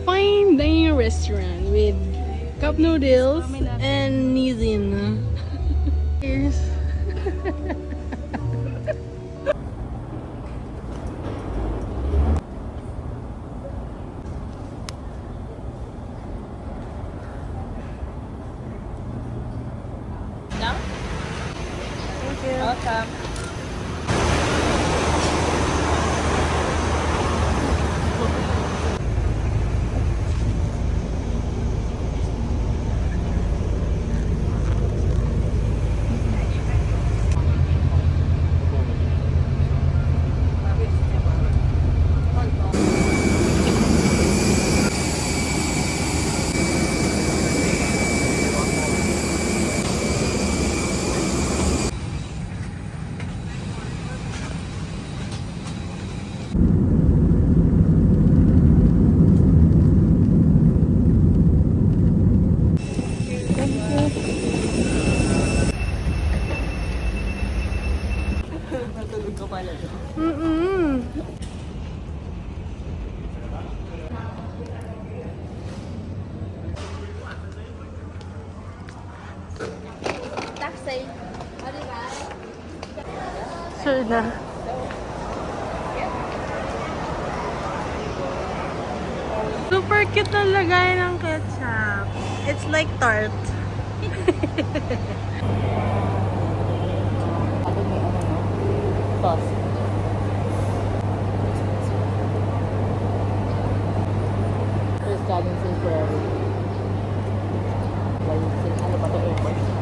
Fine dining restaurant with cup noodles and Nissin. Cheers. Thank you. Welcome. Natulog ka pala doon. Taxi. Sure na. Super cute na lagay ng ketchup. It's like tart. Sauce. First galing sa Ferrari. Ano ba ito? Airport?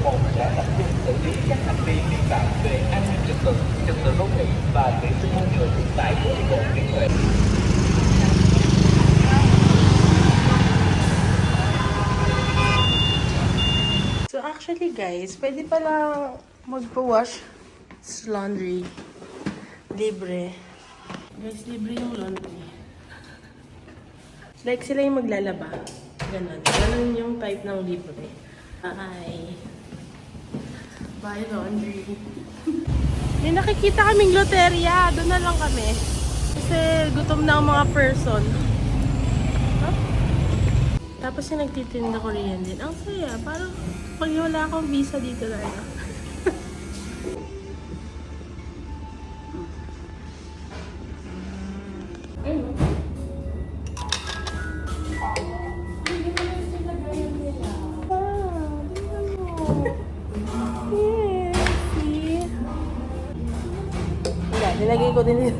một sẽ tập trung xử lý các hành vi vi phạm về an ninh trật tự đô thị và vệ sinh môi trường tại phố đi bộ Nguyễn Huệ. So actually guys, pwede pala magpa-wash sa laundry. Libre. Guys, libre yung laundry. Like sila yung maglalaba. Ganon. Ganon yung type ng libre. Bye. Bye laundry. May nakikita kaming loterya. Doon na lang kami. Kasi gutom na ang mga person. Huh? Tapos yung nagtitinda Korean din. Ang saya. Parang pag wala akong visa dito na ano. Nilagay ko din yun.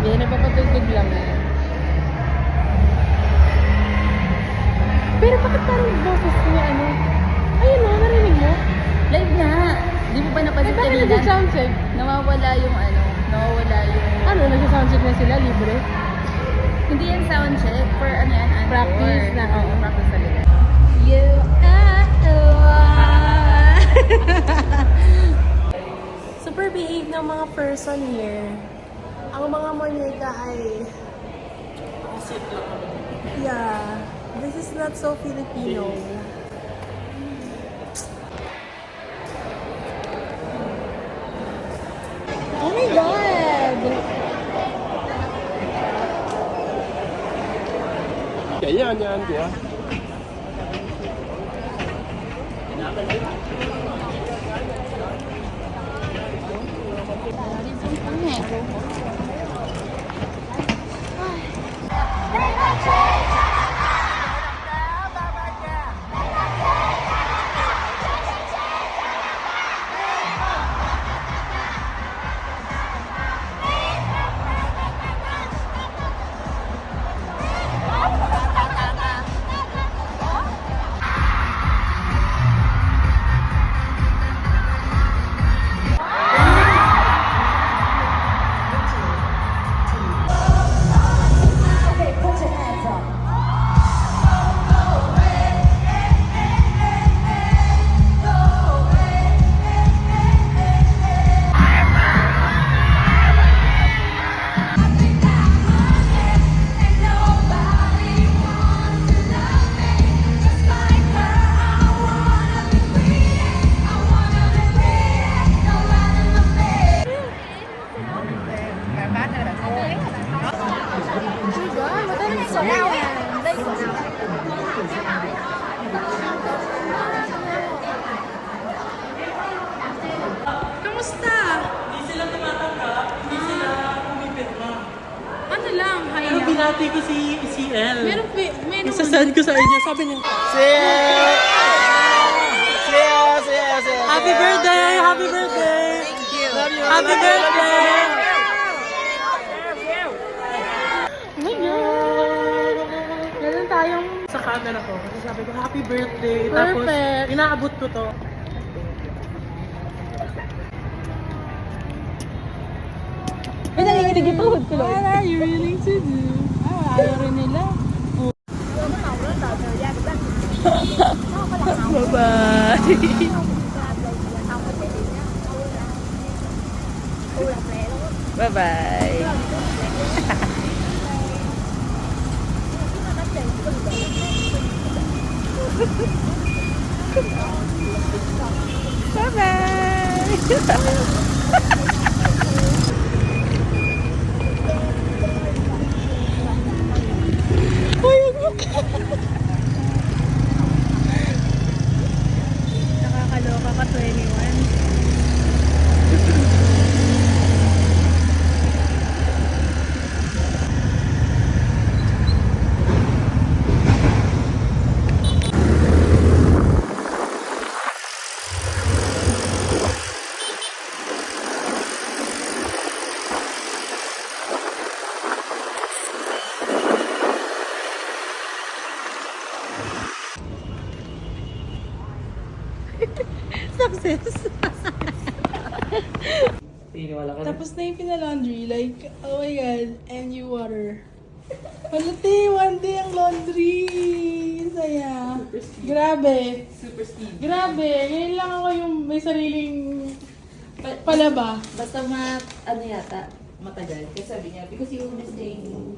Yan, napapatugtog lang eh. Pero bakit parang boses niya ano? Ayun o, narinig mo? Live nga! Di mo pa napansin Bakit kanina? nag-soundcheck? Nawawala yung ano, nawawala yung... Ano, nag-soundcheck na sila, libre? Hindi yan sound check. For ano yan? Encore. Practice na, oo. Practice talaga. You are the one. Super behave ng mga person here. Ang mga guy. Yeah, this is not so Filipino. Oh my God! Yan, di ba? Kamusta? Hindi sila tumatanggap, hindi sila pumipirma. Ano lang, Pero hiya. binati ko si El. Meron Isasend ko sa inyo, sabi niya, Happy birthday! Happy birthday! Thank you! Love you! Happy birthday! Oh my God! Meron tayong Sa camera ko, kasi sabi ko, happy birthday! Perfect. Tapos, inaabot ko to. What are you willing to do? Ayaw rin nila. Bye-bye. Bye-bye. Bye-bye. Nakakaloka ka, 21. Success. Tapos na yung pinalaundry. Like, oh my God. And you water. Malati, one day ang laundry. Saya. Grabe. Super speed. Grabe. Ngayon lang ako yung may sariling palaba. Basta ano yata, matagal. Kasi sabi niya, because you will be staying